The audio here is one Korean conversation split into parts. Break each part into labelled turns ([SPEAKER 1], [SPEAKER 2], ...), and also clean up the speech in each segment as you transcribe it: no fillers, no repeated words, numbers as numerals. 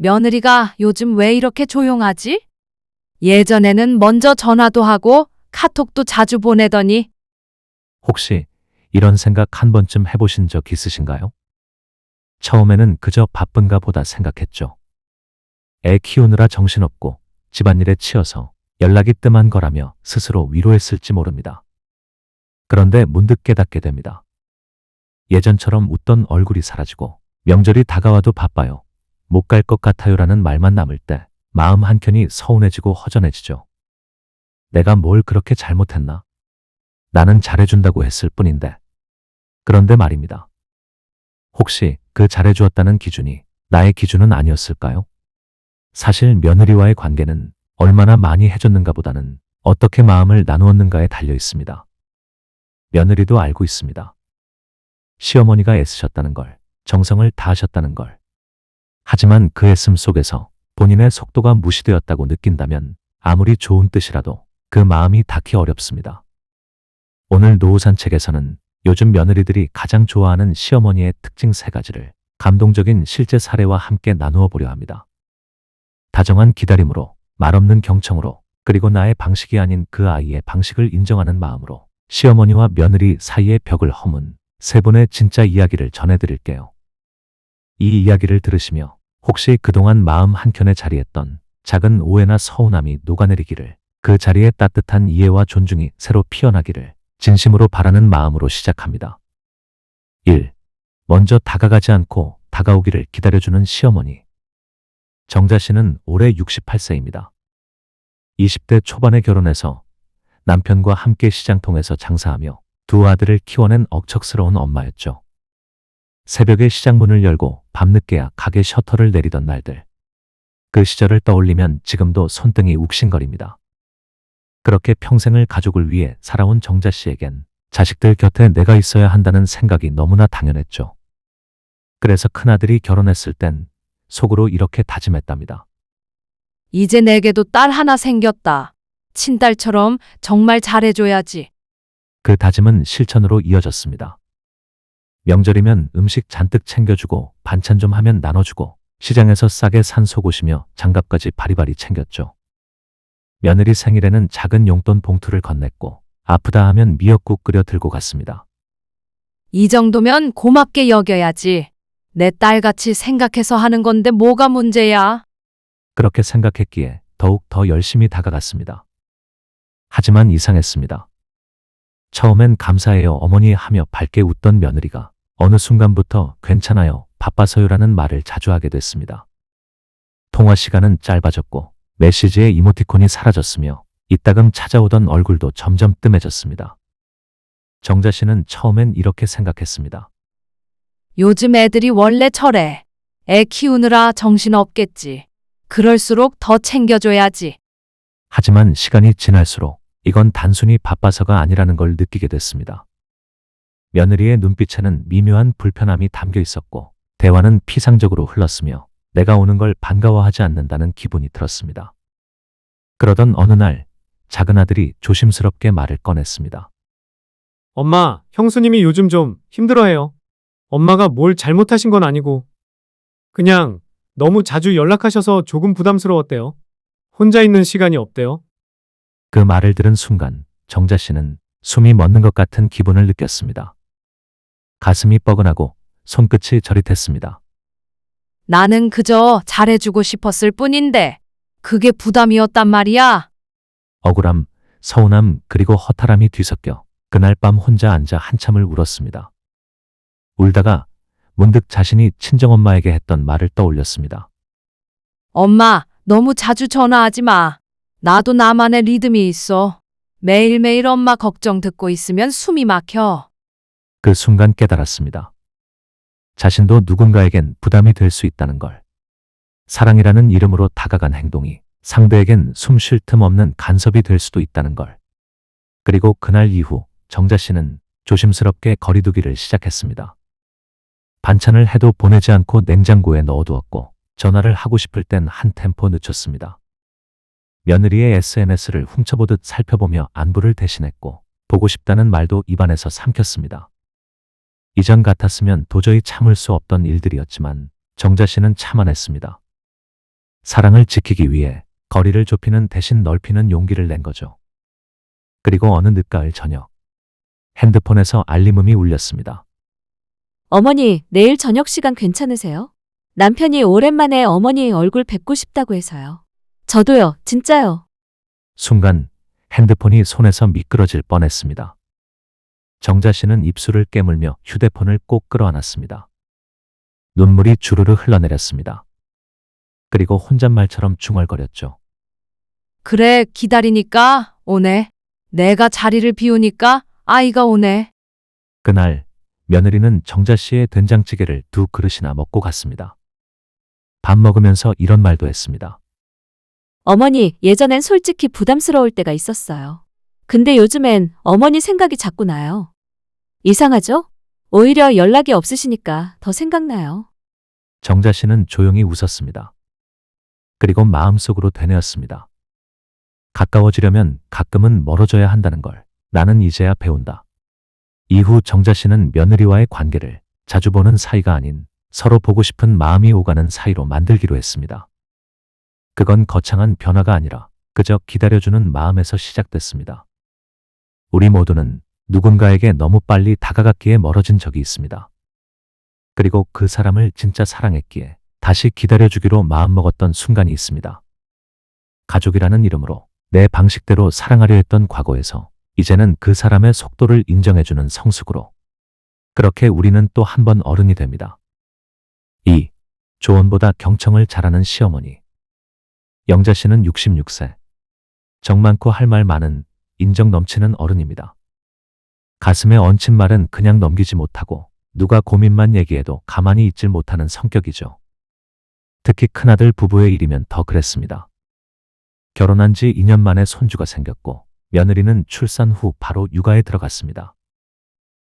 [SPEAKER 1] 며느리가 요즘 왜 이렇게 조용하지? 예전에는 먼저 전화도 하고 카톡도 자주 보내더니
[SPEAKER 2] 혹시 이런 생각 한 번쯤 해보신 적 있으신가요? 처음에는 그저 바쁜가 보다 생각했죠. 애 키우느라 정신없고 집안일에 치여서 연락이 뜸한 거라며 스스로 위로했을지 모릅니다. 그런데 문득 깨닫게 됩니다. 예전처럼 웃던 얼굴이 사라지고 명절이 다가와도 바빠요. 못 갈 것 같아요라는 말만 남을 때 마음 한켠이 서운해지고 허전해지죠. 내가 뭘 그렇게 잘못했나? 나는 잘해준다고 했을 뿐인데. 그런데 말입니다. 혹시 그 잘해주었다는 기준이 나의 기준은 아니었을까요? 사실 며느리와의 관계는 얼마나 많이 해줬는가 보다는 어떻게 마음을 나누었는가에 달려 있습니다. 며느리도 알고 있습니다. 시어머니가 애쓰셨다는 걸, 정성을 다하셨다는 걸. 하지만 그 애씀 속에서 본인의 속도가 무시되었다고 느낀다면 아무리 좋은 뜻이라도 그 마음이 닿기 어렵습니다. 오늘 노후 산책에서는 요즘 며느리들이 가장 좋아하는 시어머니의 특징 3가지를 감동적인 실제 사례와 함께 나누어 보려 합니다. 다정한 기다림으로, 말없는 경청으로, 그리고 나의 방식이 아닌 그 아이의 방식을 인정하는 마음으로 시어머니와 며느리 사이의 벽을 허문 3분의 진짜 이야기를 전해드릴게요. 이 이야기를 들으시며 혹시 그동안 마음 한켠에 자리했던 작은 오해나 서운함이 녹아내리기를, 그 자리에 따뜻한 이해와 존중이 새로 피어나기를 진심으로 바라는 마음으로 시작합니다. 1. 먼저 다가가지 않고 다가오기를 기다려주는 시어머니. 정자 씨는 올해 68세입니다. 20대 초반에 결혼해서 남편과 함께 시장통에서 장사하며 2 아들을 키워낸 억척스러운 엄마였죠. 새벽에 시장 문을 열고 밤늦게야 가게 셔터를 내리던 날들. 그 시절을 떠올리면 지금도 손등이 욱신거립니다. 그렇게 평생을 가족을 위해 살아온 정자 씨에겐 자식들 곁에 내가 있어야 한다는 생각이 너무나 당연했죠. 그래서 큰아들이 결혼했을 땐 속으로 이렇게 다짐했답니다.
[SPEAKER 1] 이제 내게도 딸 하나 생겼다. 친딸처럼 정말 잘해줘야지.
[SPEAKER 2] 그 다짐은 실천으로 이어졌습니다. 명절이면 음식 잔뜩 챙겨주고 반찬 좀 하면 나눠주고 시장에서 싸게 산 속옷이며 장갑까지 바리바리 챙겼죠. 며느리 생일에는 작은 용돈 봉투를 건넸고 아프다 하면 미역국 끓여 들고 갔습니다.
[SPEAKER 1] 이 정도면 고맙게 여겨야지. 내 딸같이 생각해서 하는 건데 뭐가 문제야?
[SPEAKER 2] 그렇게 생각했기에 더욱 더 열심히 다가갔습니다. 하지만 이상했습니다. 처음엔 감사해요 어머니 하며 밝게 웃던 며느리가 어느 순간부터 괜찮아요, 바빠서요라는 말을 자주 하게 됐습니다. 통화 시간은 짧아졌고 메시지의 이모티콘이 사라졌으며 이따금 찾아오던 얼굴도 점점 뜸해졌습니다. 정자 씨는 처음엔 이렇게 생각했습니다.
[SPEAKER 1] 요즘 애들이 원래 저래. 애 키우느라 정신없겠지. 그럴수록 더 챙겨줘야지.
[SPEAKER 2] 하지만 시간이 지날수록 이건 단순히 바빠서가 아니라는 걸 느끼게 됐습니다. 며느리의 눈빛에는 미묘한 불편함이 담겨 있었고 대화는 피상적으로 흘렀으며 내가 오는 걸 반가워하지 않는다는 기분이 들었습니다. 그러던 어느 날 작은 아들이 조심스럽게 말을 꺼냈습니다.
[SPEAKER 3] 엄마, 형수님이 요즘 좀 힘들어해요. 엄마가 뭘 잘못하신 건 아니고 그냥 너무 자주 연락하셔서 조금 부담스러웠대요. 혼자 있는 시간이 없대요.
[SPEAKER 2] 그 말을 들은 순간 정자 씨는 숨이 멎는 것 같은 기분을 느꼈습니다. 가슴이 뻐근하고 손끝이 저릿했습니다.
[SPEAKER 1] 나는 그저 잘해주고 싶었을 뿐인데 그게 부담이었단 말이야.
[SPEAKER 2] 억울함, 서운함 그리고 허탈함이 뒤섞여 그날 밤 혼자 앉아 한참을 울었습니다. 울다가 문득 자신이 친정엄마에게 했던 말을 떠올렸습니다.
[SPEAKER 1] 엄마, 너무 자주 전화하지 마. 나도 나만의 리듬이 있어. 매일매일 엄마 걱정 듣고 있으면 숨이 막혀.
[SPEAKER 2] 그 순간 깨달았습니다. 자신도 누군가에겐 부담이 될 수 있다는 걸. 사랑이라는 이름으로 다가간 행동이 상대에겐 숨 쉴 틈 없는 간섭이 될 수도 있다는 걸. 그리고 그날 이후 정자 씨는 조심스럽게 거리두기를 시작했습니다. 반찬을 해도 보내지 않고 냉장고에 넣어두었고 전화를 하고 싶을 땐 한 템포 늦췄습니다. 며느리의 SNS를 훔쳐보듯 살펴보며 안부를 대신했고 보고 싶다는 말도 입안에서 삼켰습니다. 이전 같았으면 도저히 참을 수 없던 일들이었지만 정자 씨는 참아냈습니다. 사랑을 지키기 위해 거리를 좁히는 대신 넓히는 용기를 낸 거죠. 그리고 어느 늦가을 저녁, 핸드폰에서 알림음이 울렸습니다.
[SPEAKER 4] 어머니, 내일 저녁 시간 괜찮으세요? 남편이 오랜만에 어머니 얼굴 뵙고 싶다고 해서요. 저도요, 진짜요.
[SPEAKER 2] 순간 핸드폰이 손에서 미끄러질 뻔했습니다. 정자 씨는 입술을 깨물며 휴대폰을 꼭 끌어안았습니다. 눈물이 주르르 흘러내렸습니다. 그리고 혼잣말처럼 중얼거렸죠.
[SPEAKER 1] 그래, 기다리니까 오네. 내가 자리를 비우니까 아이가 오네.
[SPEAKER 2] 그날 며느리는 정자 씨의 된장찌개를 2그릇이나 먹고 갔습니다. 밥 먹으면서 이런 말도 했습니다.
[SPEAKER 4] 어머니, 예전엔 솔직히 부담스러울 때가 있었어요. 근데 요즘엔 어머니 생각이 자꾸 나요. 이상하죠? 오히려 연락이 없으시니까 더 생각나요.
[SPEAKER 2] 정자 씨는 조용히 웃었습니다. 그리고 마음속으로 되뇌었습니다. 가까워지려면 가끔은 멀어져야 한다는 걸 나는 이제야 배운다. 이후 정자 씨는 며느리와의 관계를 자주 보는 사이가 아닌 서로 보고 싶은 마음이 오가는 사이로 만들기로 했습니다. 그건 거창한 변화가 아니라 그저 기다려주는 마음에서 시작됐습니다. 우리 모두는 누군가에게 너무 빨리 다가갔기에 멀어진 적이 있습니다. 그리고 그 사람을 진짜 사랑했기에 다시 기다려주기로 마음먹었던 순간이 있습니다. 가족이라는 이름으로 내 방식대로 사랑하려 했던 과거에서 이제는 그 사람의 속도를 인정해주는 성숙으로. 그렇게 우리는 또 한 번 어른이 됩니다. 2. 조언보다 경청을 잘하는 시어머니. 영자 씨는 66세. 정 많고 할 말 많은 인정 넘치는 어른입니다. 가슴에 얹힌 말은 그냥 넘기지 못하고 누가 고민만 얘기해도 가만히 있질 못하는 성격이죠. 특히 큰아들 부부의 일이면 더 그랬습니다. 결혼한 지 2년 만에 손주가 생겼고 며느리는 출산 후 바로 육아에 들어갔습니다.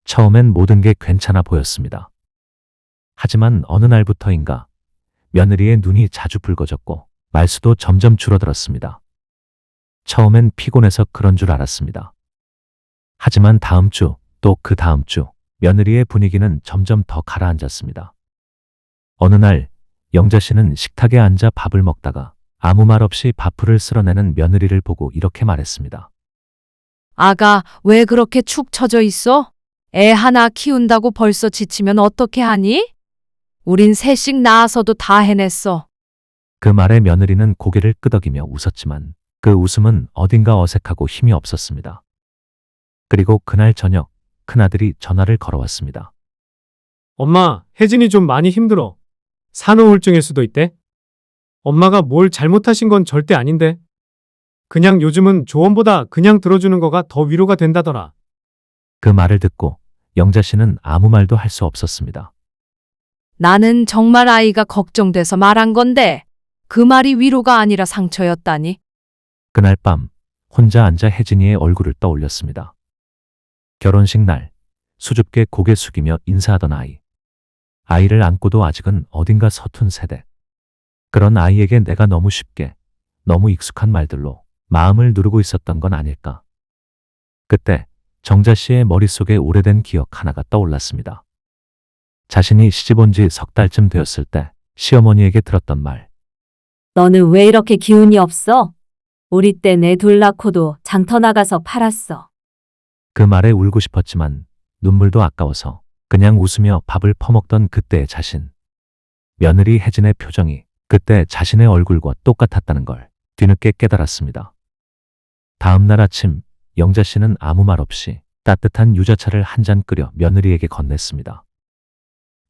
[SPEAKER 2] 처음엔 모든 게 괜찮아 보였습니다. 하지만 어느 날부터인가 며느리의 눈이 자주 붉어졌고 말수도 점점 줄어들었습니다. 처음엔 피곤해서 그런 줄 알았습니다. 하지만 다음 주, 또 그 다음 주, 며느리의 분위기는 점점 더 가라앉았습니다. 어느 날, 영자 씨는 식탁에 앉아 밥을 먹다가 아무 말 없이 밥풀을 쓸어내는 며느리를 보고 이렇게 말했습니다.
[SPEAKER 1] 아가, 왜 그렇게 축 처져 있어? 애 하나 키운다고 벌써 지치면 어떻게 하니? 우린 셋씩 낳아서도 다 해냈어.
[SPEAKER 2] 그 말에 며느리는 고개를 끄덕이며 웃었지만 그 웃음은 어딘가 어색하고 힘이 없었습니다. 그리고 그날 저녁 큰아들이 전화를 걸어왔습니다.
[SPEAKER 3] 엄마, 혜진이 좀 많이 힘들어. 산후우울증일 수도 있대. 엄마가 뭘 잘못하신 건 절대 아닌데. 그냥 요즘은 조언보다 그냥 들어주는 거가 더 위로가 된다더라.
[SPEAKER 2] 그 말을 듣고 영자 씨는 아무 말도 할 수 없었습니다.
[SPEAKER 1] 나는 정말 아이가 걱정돼서 말한 건데 그 말이 위로가 아니라 상처였다니.
[SPEAKER 2] 그날 밤 혼자 앉아 혜진이의 얼굴을 떠올렸습니다. 결혼식 날 수줍게 고개 숙이며 인사하던 아이. 아이를 안고도 아직은 어딘가 서툰 세대. 그런 아이에게 내가 너무 쉽게, 너무 익숙한 말들로 마음을 누르고 있었던 건 아닐까. 그때 정자 씨의 머릿속에 오래된 기억 하나가 떠올랐습니다. 자신이 시집 온 지 석 달쯤 되었을 때 시어머니에게 들었던 말.
[SPEAKER 4] 너는 왜 이렇게 기운이 없어? 우리 때 내 둘 낳고도 장터 나가서 팔았어.
[SPEAKER 2] 그 말에 울고 싶었지만 눈물도 아까워서 그냥 웃으며 밥을 퍼먹던 그때의 자신. 며느리 혜진의 표정이 그때 자신의 얼굴과 똑같았다는 걸 뒤늦게 깨달았습니다. 다음 날 아침 영자 씨는 아무 말 없이 따뜻한 유자차를 한 잔 끓여 며느리에게 건넸습니다.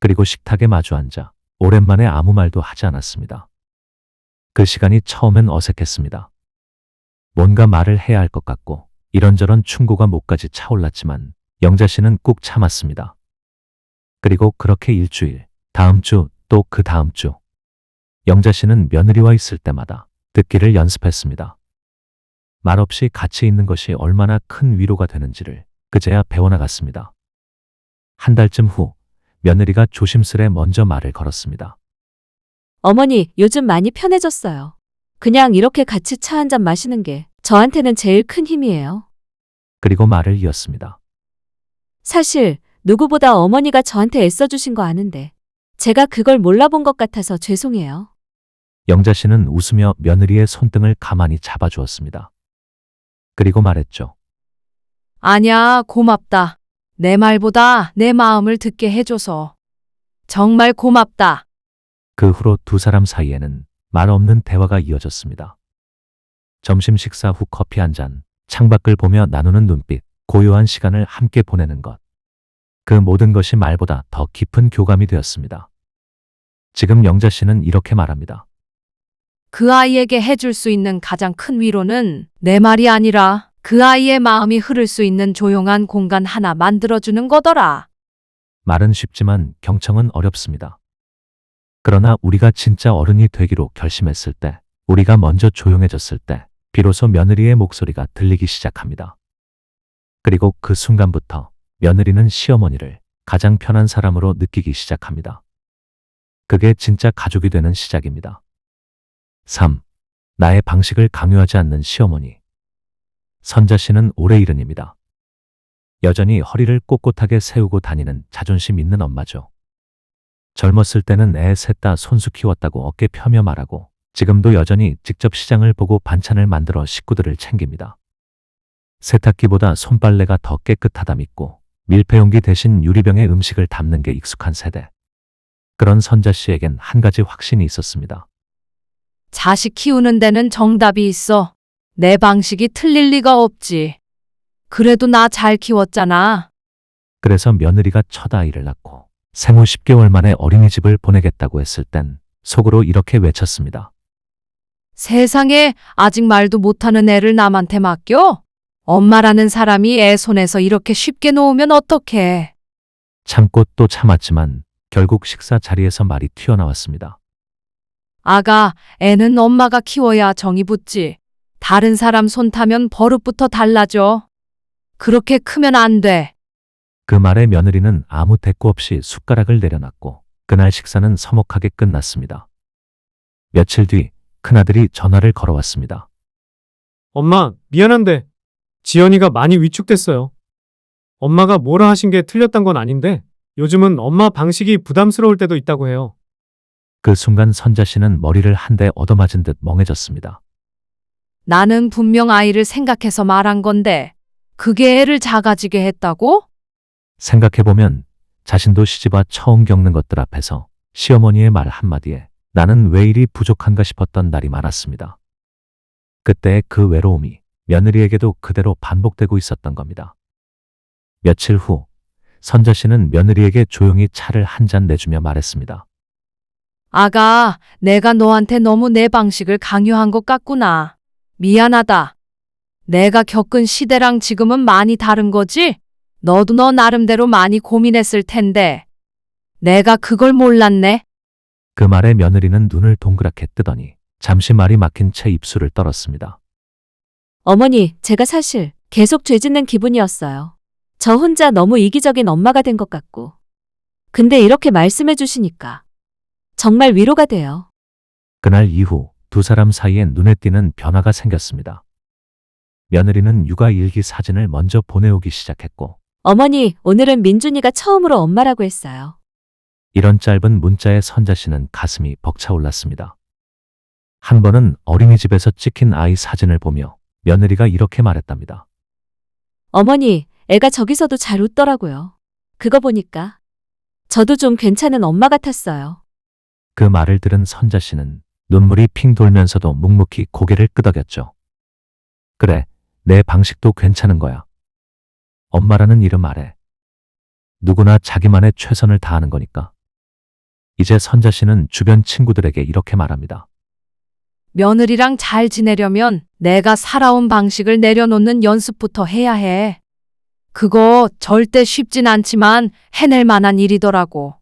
[SPEAKER 2] 그리고 식탁에 마주 앉아 오랜만에 아무 말도 하지 않았습니다. 그 시간이 처음엔 어색했습니다. 뭔가 말을 해야 할 것 같고 이런저런 충고가 목까지 차올랐지만 영자 씨는 꾹 참았습니다. 그리고 그렇게 일주일, 다음 주, 또 그 다음 주. 영자 씨는 며느리와 있을 때마다 듣기를 연습했습니다. 말없이 같이 있는 것이 얼마나 큰 위로가 되는지를 그제야 배워나갔습니다. 한 달쯤 후 며느리가 조심스레 먼저 말을 걸었습니다.
[SPEAKER 4] 어머니, 요즘 많이 편해졌어요. 그냥 이렇게 같이 차 한 잔 마시는 게 저한테는 제일 큰 힘이에요.
[SPEAKER 2] 그리고 말을 이었습니다.
[SPEAKER 4] 사실 누구보다 어머니가 저한테 애써주신 거 아는데 제가 그걸 몰라본 것 같아서 죄송해요.
[SPEAKER 2] 영자 씨는 웃으며 며느리의 손등을 가만히 잡아주었습니다. 그리고 말했죠.
[SPEAKER 1] 아냐, 고맙다. 내 말보다 내 마음을 듣게 해줘서. 정말 고맙다.
[SPEAKER 2] 그 후로 두 사람 사이에는 말 없는 대화가 이어졌습니다. 점심 식사 후 커피 한 잔, 창밖을 보며 나누는 눈빛, 고요한 시간을 함께 보내는 것. 그 모든 것이 말보다 더 깊은 교감이 되었습니다. 지금 영자 씨는 이렇게 말합니다.
[SPEAKER 1] 그 아이에게 해줄 수 있는 가장 큰 위로는 내 말이 아니라 그 아이의 마음이 흐를 수 있는 조용한 공간 하나 만들어주는 거더라.
[SPEAKER 2] 말은 쉽지만 경청은 어렵습니다. 그러나 우리가 진짜 어른이 되기로 결심했을 때, 우리가 먼저 조용해졌을 때, 비로소 며느리의 목소리가 들리기 시작합니다. 그리고 그 순간부터 며느리는 시어머니를 가장 편한 사람으로 느끼기 시작합니다. 그게 진짜 가족이 되는 시작입니다. 3. 나의 방식을 강요하지 않는 시어머니. 선자 씨는 올해 70입니다. 여전히 허리를 꼿꼿하게 세우고 다니는 자존심 있는 엄마죠. 젊었을 때는 애 셋 다 손수 키웠다고 어깨 펴며 말하고 지금도 여전히 직접 시장을 보고 반찬을 만들어 식구들을 챙깁니다. 세탁기보다 손빨래가 더 깨끗하다 믿고 밀폐용기 대신 유리병에 음식을 담는 게 익숙한 세대. 그런 선자 씨에겐 한 가지 확신이 있었습니다.
[SPEAKER 1] 자식 키우는 데는 정답이 있어. 내 방식이 틀릴 리가 없지. 그래도 나 잘 키웠잖아.
[SPEAKER 2] 그래서 며느리가 첫 아이를 낳고 생후 10개월 만에 어린이집을 보내겠다고 했을 땐 속으로 이렇게 외쳤습니다.
[SPEAKER 1] 세상에 아직 말도 못하는 애를 남한테 맡겨? 엄마라는 사람이 애 손에서 이렇게 쉽게 놓으면 어떡해.
[SPEAKER 2] 참고 또 참았지만 결국 식사 자리에서 말이 튀어나왔습니다.
[SPEAKER 1] 아가, 애는 엄마가 키워야 정이 붙지. 다른 사람 손 타면 버릇부터 달라져. 그렇게 크면 안 돼.
[SPEAKER 2] 그 말에 며느리는 아무 대꾸 없이 숟가락을 내려놨고 그날 식사는 서먹하게 끝났습니다. 며칠 뒤 큰아들이 전화를 걸어왔습니다.
[SPEAKER 3] 엄마, 미안한데 지연이가 많이 위축됐어요. 엄마가 뭐라 하신 게 틀렸단 건 아닌데 요즘은 엄마 방식이 부담스러울 때도 있다고 해요.
[SPEAKER 2] 그 순간 선자 씨는 머리를 한 대 얻어맞은 듯 멍해졌습니다.
[SPEAKER 1] 나는 분명 아이를 생각해서 말한 건데 그게 애를 작아지게 했다고?
[SPEAKER 2] 생각해보면 자신도 시집와 처음 겪는 것들 앞에서 시어머니의 말 한마디에 나는 왜 이리 부족한가 싶었던 날이 많았습니다. 그때의 그 외로움이 며느리에게도 그대로 반복되고 있었던 겁니다. 며칠 후 선자 씨는 며느리에게 조용히 차를 한 잔 내주며 말했습니다.
[SPEAKER 1] 아가, 내가 너한테 너무 내 방식을 강요한 것 같구나. 미안하다. 내가 겪은 시대랑 지금은 많이 다른 거지? 너도 너 나름대로 많이 고민했을 텐데. 내가 그걸 몰랐네.
[SPEAKER 2] 그 말에 며느리는 눈을 동그랗게 뜨더니 잠시 말이 막힌 채 입술을 떨었습니다.
[SPEAKER 4] 어머니, 제가 사실 계속 죄짓는 기분이었어요. 저 혼자 너무 이기적인 엄마가 된 것 같고. 근데 이렇게 말씀해 주시니까 정말 위로가 돼요.
[SPEAKER 2] 그날 이후 두 사람 사이에 눈에 띄는 변화가 생겼습니다. 며느리는 육아 일기 사진을 먼저 보내오기 시작했고
[SPEAKER 4] 어머니, 오늘은 민준이가 처음으로 엄마라고 했어요.
[SPEAKER 2] 이런 짧은 문자에 선자 씨는 가슴이 벅차올랐습니다. 한 번은 어린이집에서 찍힌 아이 사진을 보며 며느리가 이렇게 말했답니다.
[SPEAKER 4] 어머니, 애가 저기서도 잘 웃더라고요. 그거 보니까 저도 좀 괜찮은 엄마 같았어요.
[SPEAKER 2] 그 말을 들은 선자 씨는 눈물이 핑 돌면서도 묵묵히 고개를 끄덕였죠. 그래, 내 방식도 괜찮은 거야. 엄마라는 이름 아래 누구나 자기만의 최선을 다하는 거니까. 이제 선자 씨는 주변 친구들에게 이렇게 말합니다.
[SPEAKER 1] 며느리랑 잘 지내려면 내가 살아온 방식을 내려놓는 연습부터 해야 해. 그거 절대 쉽진 않지만 해낼 만한 일이더라고.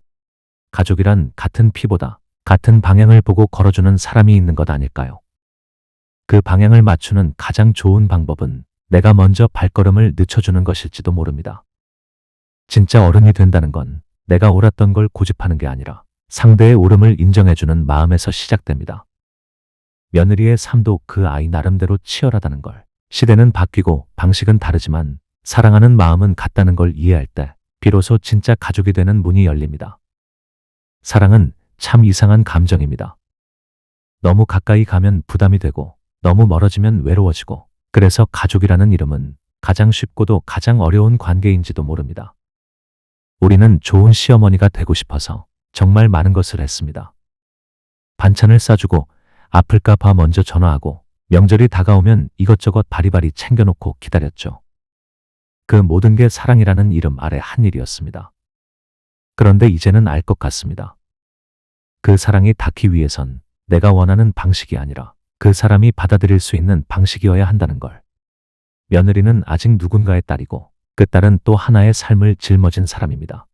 [SPEAKER 2] 가족이란 같은 피보다 같은 방향을 보고 걸어주는 사람이 있는 것 아닐까요? 그 방향을 맞추는 가장 좋은 방법은 내가 먼저 발걸음을 늦춰주는 것일지도 모릅니다. 진짜 어른이 된다는 건 내가 옳았던 걸 고집하는 게 아니라 상대의 옳음을 인정해주는 마음에서 시작됩니다. 며느리의 삶도 그 아이 나름대로 치열하다는 걸, 시대는 바뀌고 방식은 다르지만 사랑하는 마음은 같다는 걸 이해할 때 비로소 진짜 가족이 되는 문이 열립니다. 사랑은 참 이상한 감정입니다. 너무 가까이 가면 부담이 되고 너무 멀어지면 외로워지고 그래서 가족이라는 이름은 가장 쉽고도 가장 어려운 관계인지도 모릅니다. 우리는 좋은 시어머니가 되고 싶어서 정말 많은 것을 했습니다. 반찬을 싸주고 아플까 봐 먼저 전화하고 명절이 다가오면 이것저것 바리바리 챙겨놓고 기다렸죠. 그 모든 게 사랑이라는 이름 아래 한 일이었습니다. 그런데 이제는 알 것 같습니다. 그 사랑이 닿기 위해선 내가 원하는 방식이 아니라 그 사람이 받아들일 수 있는 방식이어야 한다는 걸. 며느리는 아직 누군가의 딸이고 그 딸은 또 하나의 삶을 짊어진 사람입니다.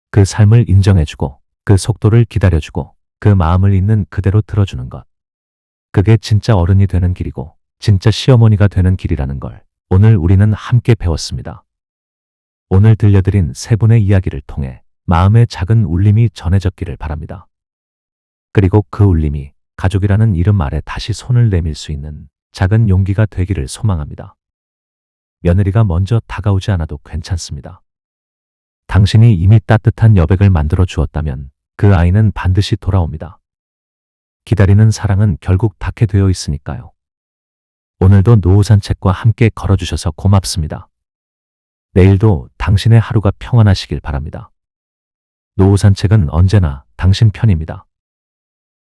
[SPEAKER 2] 그 삶을 인정해주고 그 속도를 기다려주고 그 마음을 있는 그대로 들어주는 것. 그게 진짜 어른이 되는 길이고 진짜 시어머니가 되는 길이라는 걸 오늘 우리는 함께 배웠습니다. 오늘 들려드린 세 분의 이야기를 통해 마음의 작은 울림이 전해졌기를 바랍니다. 그리고 그 울림이 가족이라는 이름 아래 다시 손을 내밀 수 있는 작은 용기가 되기를 소망합니다. 며느리가 먼저 다가오지 않아도 괜찮습니다. 당신이 이미 따뜻한 여백을 만들어 주었다면 그 아이는 반드시 돌아옵니다. 기다리는 사랑은 결국 닿게 되어 있으니까요. 오늘도 노후 산책과 함께 걸어주셔서 고맙습니다. 내일도 당신의 하루가 평안하시길 바랍니다. 노후 산책은 언제나 당신 편입니다.